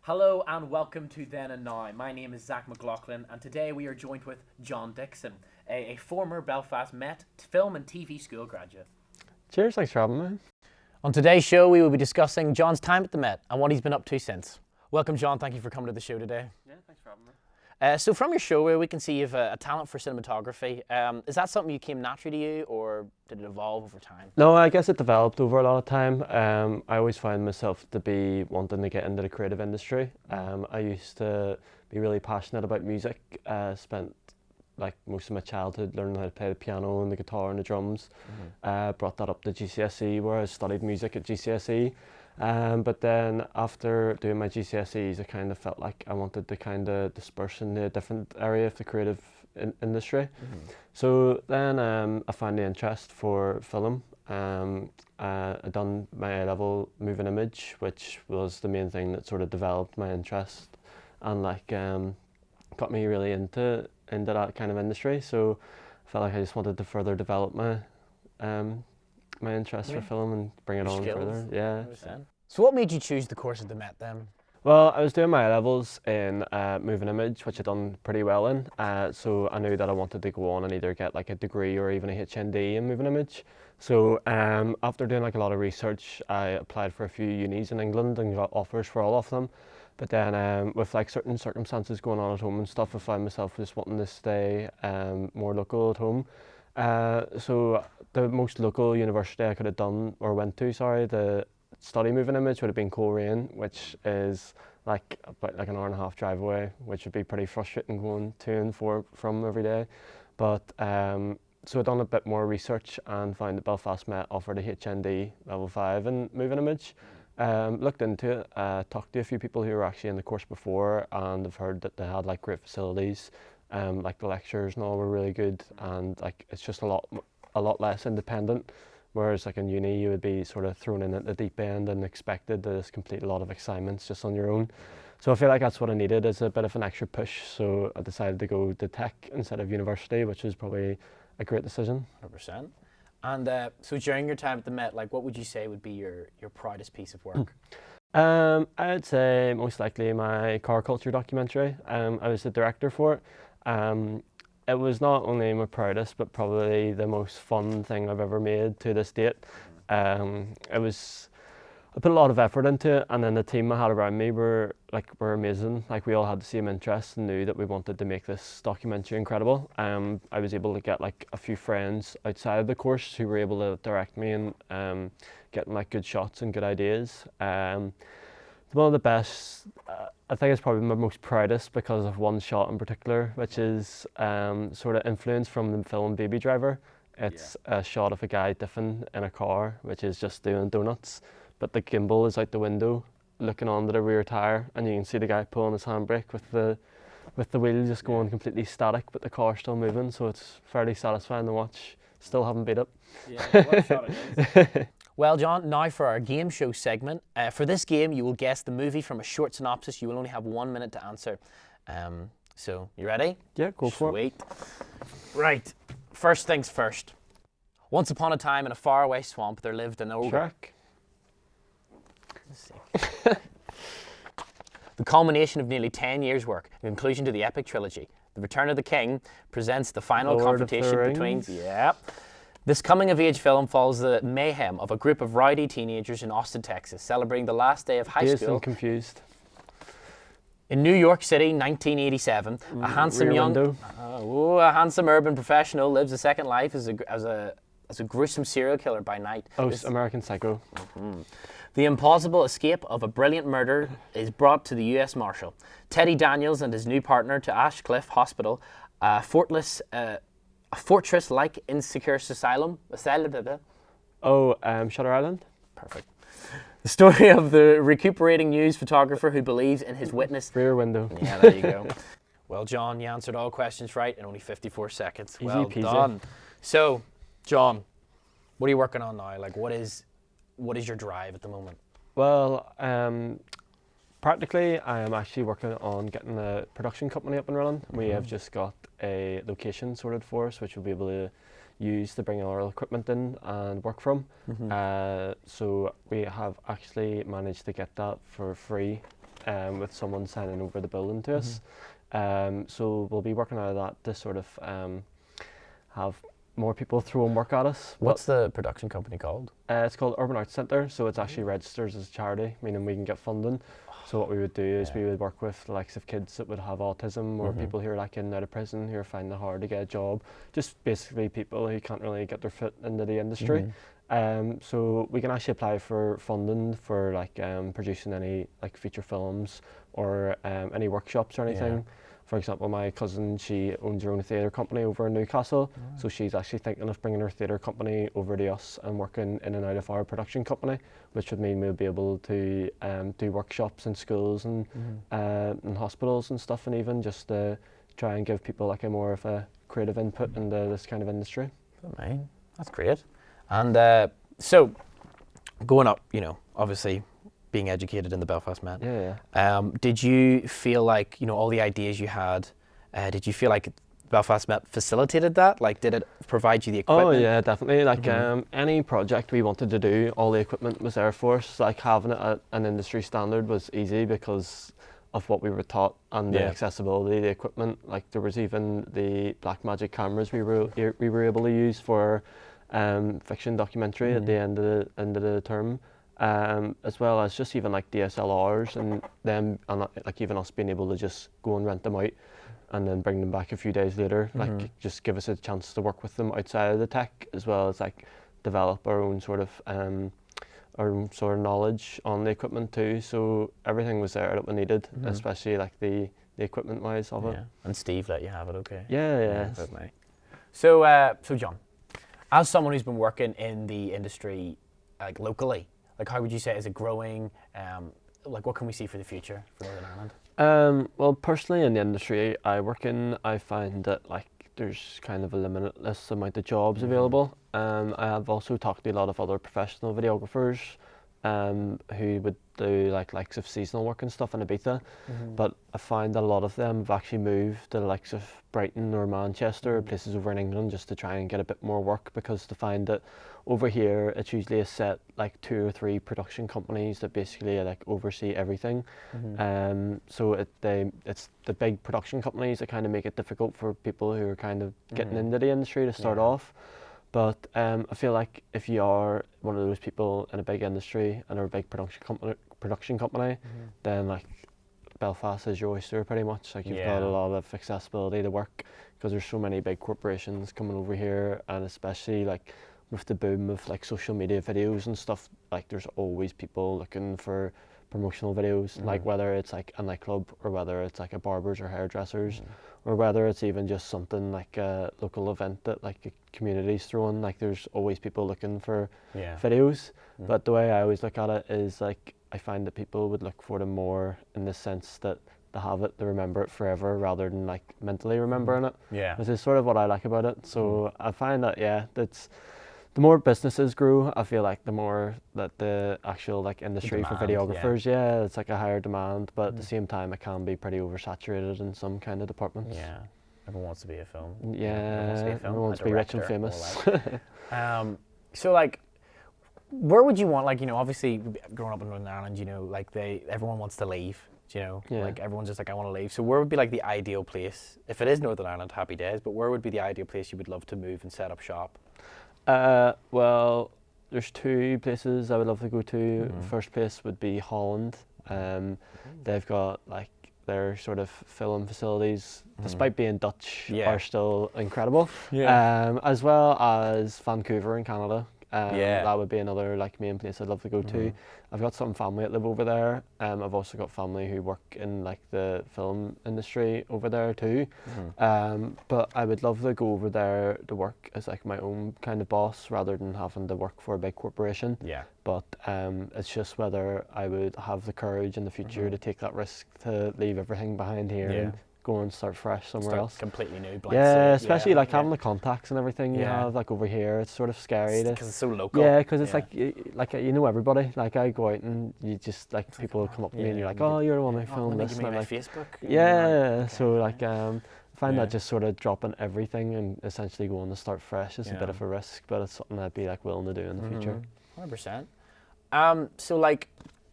Hello and welcome to Then and Now. My name is Zach McLaughlin and today we are joined with John Dixon, a former Belfast MET film and TV school graduate. Cheers, thanks for having me. On today's show we will be discussing John's time at the Met and what he's been up to since. Welcome John, thank you for coming to the show today. Yeah, thanks for having me. So from your show we can see you have a talent for cinematography. Is that something you came naturally to you or did it evolve over time? No, I guess it developed over a lot of time. I always found myself to be wanting to get into the creative industry. I used to be really passionate about music. Spent like most of my childhood learning how to play the piano and the guitar and the drums. Brought that up to GCSE where I studied music at GCSE. But then after doing my GCSEs, I kind of felt like I wanted to kind of disperse into a different area of the creative industry. So then I found the interest for film. I done my A-level moving image, which was the main thing that sort of developed my interest and like got me really into that kind of industry. So I felt like I just wanted to further develop my my interest for film and bring it on further. Yeah. So what made you choose the course at the Met then? Well, I was doing my A-levels in moving image, which I'd done pretty well in. So I knew that I wanted to go on and either get like a degree or even a HND in moving image. So after doing like a lot of research, I applied for a few unis in England and got offers for all of them. But then with like certain circumstances going on at home and stuff, I found myself just wanting to stay more local at home. So the most local university I could have done or went to, the study moving image would have been Coleraine, which is like about like an hour and a half drive away, which would be pretty frustrating going to and from every day. But so I'd done a bit more research and found that Belfast MET offered a HND level 5 in moving image. Looked into it, talked to a few people who were actually in the course before, and I've heard that they had like great facilities, like the lectures and all were really good, and like it's just a lot less independent. Whereas like in uni you would be sort of thrown in at the deep end and expected to just complete a lot of assignments just on your own. So I feel like that's what I needed as a bit of an extra push. So I decided to go to tech instead of university, which was probably a great decision. 100%. And so during your time at the Met, like what would you say would be your proudest piece of work? I'd say most likely my car culture documentary. I was the director for it. It was not only my proudest, but probably the most fun thing I've ever made to this date. I put a lot of effort into it, and then the team I had around me were amazing. Like we all had the same interests and knew that we wanted to make this documentary incredible. I was able to get like a few friends outside of the course who were able to direct me and getting like good shots and good ideas. One of the best, I think it's probably my most proudest because of one shot in particular, which is sort of influenced from the film Baby Driver. It's a shot of a guy diffing in a car, which is just doing donuts, but the gimbal is out the window looking onto the rear tire, and you can see the guy pulling his handbrake with the wheel just going completely static, but the car's still moving, so it's fairly satisfying to watch. Still haven't beat it. Yeah, what a shot it is. Well, John, now for our game show segment. For this game, you will guess the movie from a short synopsis. You will only have 1 minute to answer. So, you ready? Yeah, go for it. Sweet. Right. First things first. Once upon a time in a faraway swamp, there lived an ogre. Shrek. Let's see. The culmination of nearly 10 years' work, the conclusion to the epic trilogy, The Return of the King, presents the final Lord of the confrontation between... Rings. Yeah. This coming-of-age film follows the mayhem of a group of rowdy teenagers in Austin, Texas, celebrating the last day of high school. I'm confused. In New York City, 1987, a handsome a handsome urban professional lives a second life as a gruesome serial killer by night. Oh, American Psycho. The implausible escape of a brilliant murder is brought to the U.S. Marshal. Teddy Daniels and his new partner to Ashcliff Hospital, a fortress-like insecure asylum. Oh, Shutter Island? Perfect. The story of the recuperating news photographer who believes in his witness. Rear Window. Yeah, there you go. Well, John, you answered all questions right in only 54 seconds. Easy well peasy. done. So, John, what are you working on now? Like, what is your drive at the moment? Well, practically, I am actually working on getting a production company up and running. We have just got a location sorted for us, which we'll be able to use to bring our equipment in and work from. So we have actually managed to get that for free with someone signing over the building to us. So we'll be working out of that to sort of have more people throwing work at us. What's the production company called? It's called Urban Arts Centre, so it's actually registered as a charity, meaning we can get funding. So what we would do is we would work with the likes of kids that would have autism, or people who are like in out of prison, who are finding it hard to get a job. Just basically people who can't really get their foot into the industry. So we can actually apply for funding for like producing any like feature films or any workshops or anything. For example, my cousin, she owns her own theatre company over in Newcastle, so she's actually thinking of bringing her theatre company over to us and working in and out of our production company, which would mean we'll be able to do workshops in schools and in hospitals and stuff, and even just to try and give people like a more of a creative input into this kind of industry. That's great. And so, going up, you know, obviously being educated in the Belfast Met. Did you feel like, you know, all the ideas you had, did you feel like Belfast Met facilitated that? Like, did it provide you the equipment? Oh yeah, definitely. Like any project we wanted to do, all the equipment was there for us. Like having it at an industry standard was easy because of what we were taught and the accessibility, the equipment. Like there was even the Blackmagic cameras we were able to use for fiction documentary at the end of the term. As well as just even like DSLRs and them, and like even us being able to just go and rent them out and then bring them back a few days later, like just give us a chance to work with them outside of the tech, as well as like develop our own sort of knowledge on the equipment too. So everything was there that we needed, especially like the equipment wise of it. And Steve let you have it, okay? Yeah. So John, as someone who's been working in the industry like locally, like how would you say, is it growing? Like what can we see for the future for Northern Ireland? Well, personally in the industry I work in, I find that like there's kind of a limitless amount of jobs available. I have also talked to a lot of other professional videographers who would do like likes of seasonal work and stuff in Ibiza, but I find that a lot of them have actually moved to the likes of Brighton or Manchester, places over in England, just to try and get a bit more work, because they find that over here it's usually a set like 2 or 3 production companies that basically like oversee everything. So it's the big production companies that kind of make it difficult for people who are kind of getting into the industry to start off. But I feel like if you are one of those people in a big industry and are a big production company, then like Belfast is your oyster pretty much. Like you've got a lot of accessibility to work, because there's so many big corporations coming over here, and especially like with the boom of like social media videos and stuff, like there's always people looking for promotional videos, like whether it's like a nightclub or whether it's like a barber's or hairdressers, or whether it's even just something like a local event that like a community's throwing. Like there's always people looking for videos. But the way I always look at it is like I find that people would look for them more in the sense that they have it, they remember it forever, rather than like mentally remembering it. Which is sort of what I like about it. So I find that that's the more businesses grow, I feel like the more that the actual like industry for videographers, it's like a higher demand, but at the same time it can be pretty oversaturated in some kind of departments. Everyone wants to be a film. Everyone wants to be rich and famous. So like, where would you want, like, you know, obviously growing up in Northern Ireland, you know, like everyone wants to leave, you know, like everyone's just like, I want to leave. So where would be like the ideal place, if it is Northern Ireland, happy days, but where would be the ideal place you would love to move and set up shop? Well, there's 2 places I would love to go to. First place would be Holland. They've got like their sort of film facilities, despite being Dutch, are still incredible. As well as Vancouver in Canada. That would be another like main place I'd love to go to. I've got some family that live over there. I've also got family who work in like the film industry over there too. But I would love to go over there to work as like my own kind of boss, rather than having to work for a big corporation. But it's just whether I would have the courage in the future to take that risk to leave everything behind here and go and start fresh somewhere else. Completely new, blank slate. Especially like having the contacts and everything you have like over here. It's sort of scary because it's so local. Because it's like you know everybody. Like I go out and you just like people come up to me and you're like, oh, you're the one who filmed this. And I'm like, Facebook. So like I find that just sort of dropping everything and essentially going to start fresh is a bit of a risk, but it's something I'd be like willing to do in the future. 100%. So like,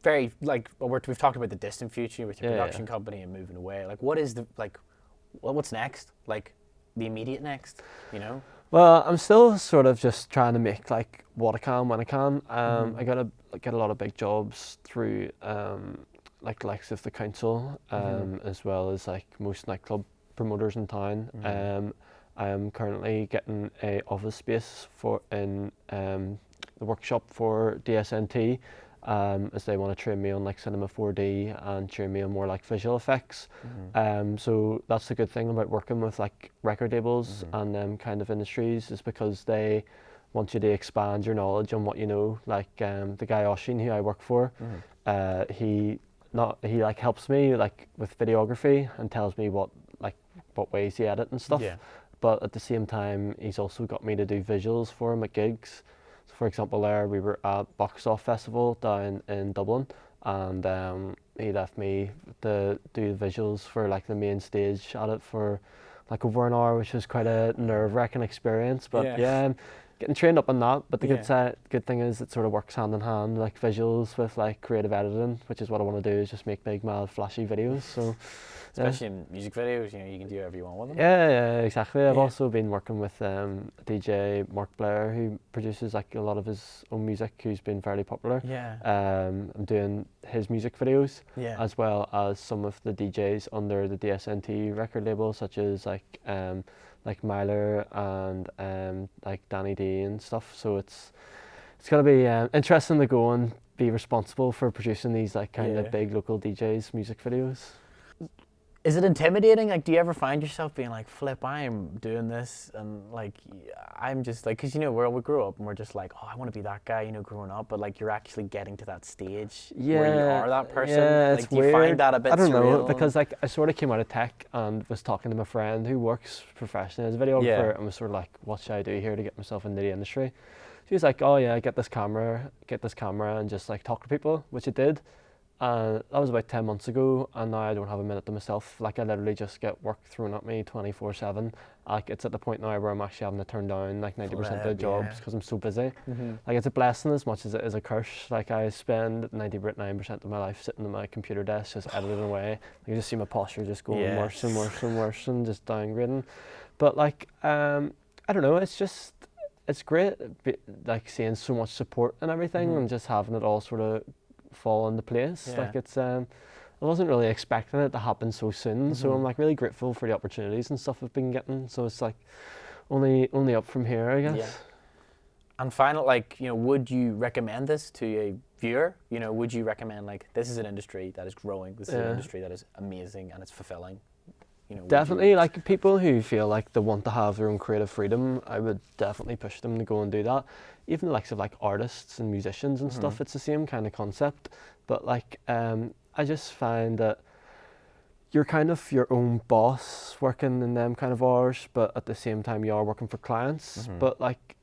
very like we've talked about the distant future with your production company and moving away. Like, what is the like, what's next? Like, the immediate next, you know? Well, I'm still sort of just trying to make like what I can when I can. I gotta get a lot of big jobs through like likes of the council, as well as like most nightclub promoters in town. I am currently getting a office space in the workshop for DSNT, as they want to train me on like cinema 4D and train me on more like visual effects. So that's the good thing about working with like record labels and them kind of industries, is because they want you to expand your knowledge on what you know. Like the guy Oshin, who I work for, he like helps me like with videography and tells me what ways he edit and stuff. But at the same time, he's also got me to do visuals for him at gigs. So for example, there we were at Box Off Festival down in Dublin, and he left me to do the visuals for like the main stage at it for like over an hour, which was quite a nerve-wracking experience. But yeah, getting trained up on that. But the good thing is it sort of works hand in hand, like visuals with like creative editing, which is what I want to do, is just make big, mad, flashy videos. So. Especially in music videos, you know, you can do whatever you want with them. Yeah, exactly. I've also been working with DJ Mark Blair, who produces like a lot of his own music, who's been fairly popular. I'm doing his music videos, as well as some of the DJs under the DSNT record label, such as like Myler and like Danny D and stuff. So it's gonna be interesting to go and be responsible for producing these like kind of big local DJs music videos. Is it intimidating? Like, do you ever find yourself being like, flip, I am doing this, and like, I'm just like, because, you know, we grew up and we're just like, oh, I want to be that guy, you know, growing up, but like, you're actually getting to that stage where you are that person. Yeah, like, do you find that a bit surreal? I don't know, because like, I sort of came out of tech and was talking to my friend who works professionally as a videographer, and was sort of like, what should I do here to get myself into the industry? She was like, oh yeah, get this camera and just like talk to people, which I did. And that was about 10 months ago, and now I don't have a minute to myself. Like, I literally just get work thrown at me 24/7. Like, it's at the point now where I'm actually having to turn down like 90% of the jobs because I'm so busy. Like, it's a blessing as much as it is a curse. Like, I spend 99% of my life sitting at my computer desk just editing away. You just see my posture just going worse and worse and worse and just downgrading. But like, I don't know, it's great, like seeing so much support and everything, and just having it all sort of fall into place. Like, it's I wasn't really expecting it to happen so soon, so I'm like really grateful for the opportunities and stuff I've been getting. So it's like only up from here, I guess. And final, like, you know, would you recommend this to a viewer? You know, would you recommend like, this is an industry that is growing, this is an industry that is amazing and it's fulfilling? You know, definitely, like people who feel like they want to have their own creative freedom, I would definitely push them to go and do that. Even the likes of like artists and musicians and stuff, it's the same kind of concept. But like, I just find that you're kind of your own boss working in them kind of hours, but at the same time you are working for clients. But like,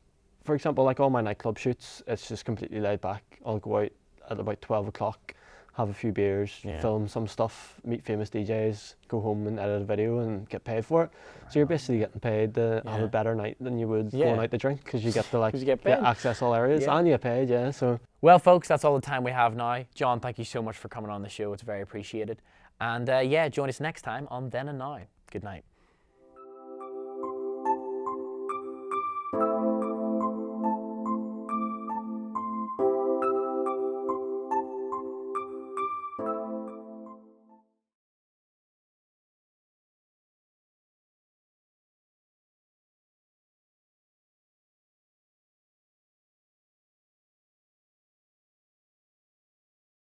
for example, like all my nightclub shoots, it's just completely laid back. I'll go out at about 12 o'clock, have a few beers, film some stuff, meet famous DJs, go home and edit a video and get paid for it. So you're basically getting paid to have a better night than you would going out to drink, because you get to like get access all areas and you get paid, so. Well, folks, that's all the time we have now. John, thank you so much for coming on the show. It's very appreciated. And join us next time on Then and Now. Good night.